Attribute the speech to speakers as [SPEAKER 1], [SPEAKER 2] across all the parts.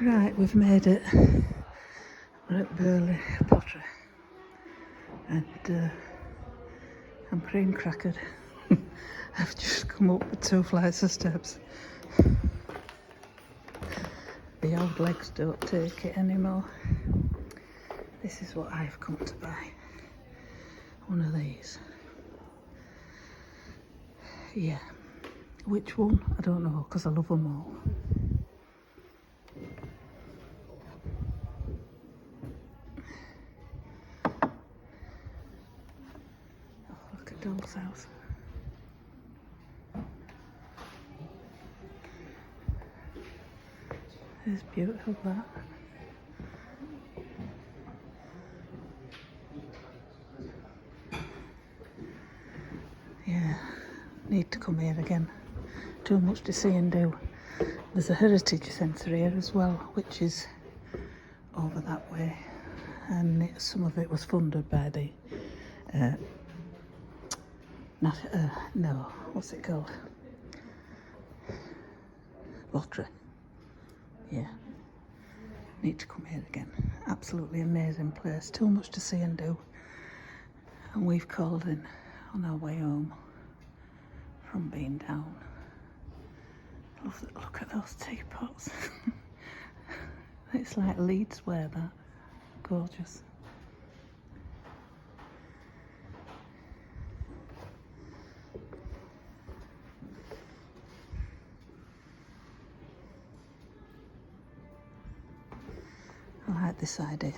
[SPEAKER 1] Right, we've made it. We're at Burleigh Pottery, and I'm cream crackered. I've just come up with 2 flights of steps. The old legs don't take it anymore. This is what I've come to buy. One of these. Yeah. Which one? I don't know, because I love them all. Oh, look at Doll's house. It's beautiful, that. Yeah, need to come here again. Too much to see and do. There's a heritage centre here as well, which is over that way, and some of it was funded by the what's it called? Lottery. Yeah. Need to come here again. Absolutely amazing place. Too much to see and do. And we've called in on our way home from being down. Look at those teapots. It's like Leeds wear, that. Gorgeous. I like this idea.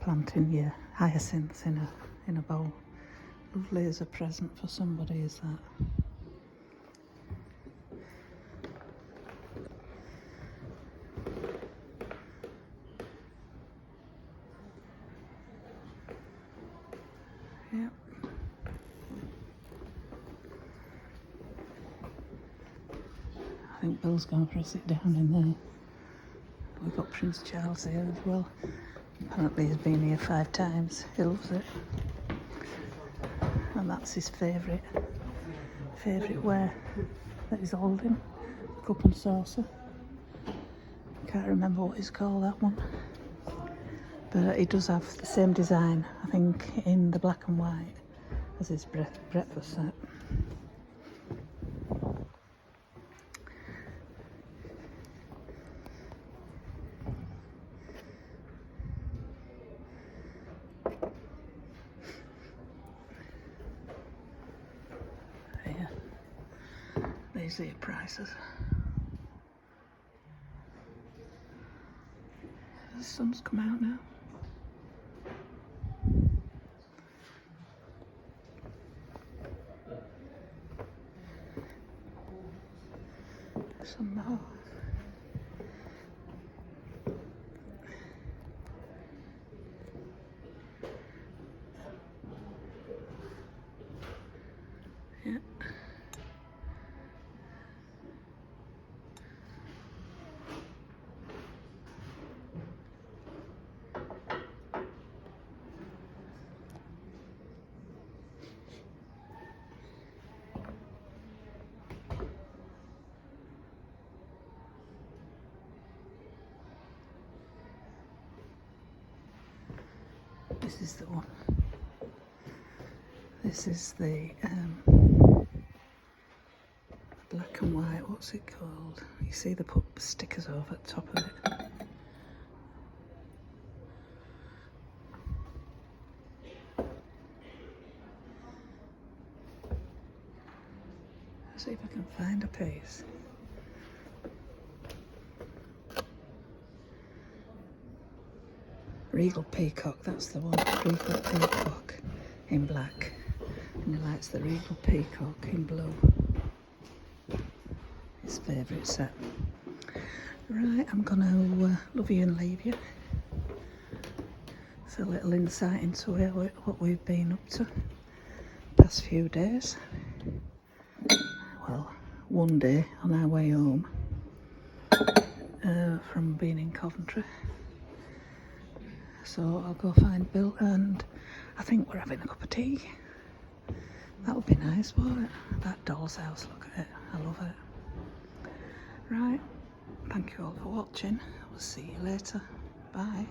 [SPEAKER 1] Planting your hyacinths in a bowl. Lovely as a present for somebody, is that. Yep. I think Bill's going for a sit down in there. We've got Prince Charles here as well. Apparently he's been here 5 times. He loves it. And that's his favourite ware that he's holding. Cup and saucer. Can't remember what he's called, that one. But he does have the same design, I think, in the black and white as his breakfast set. Yeah, these are your prices. The sun's come out now. Some more. Yeah. This is the one. This is the black and white, what's it called? You see they put stickers over at the top of it. See if I can find a piece. Regal Peacock, that's the one. Regal Peacock in black. And he likes the Regal Peacock in blue. His favourite set. Right, I'm gonna love you and leave you. It's a little insight into what we've been up to past few days. Well, one day on our way home from being in Coventry. So I'll go find Bill, and I think we're having a cup of tea. That would be nice, wouldn't it? That doll's house, look at it. I love it. Right, Thank you all for watching. We'll see you later. Bye.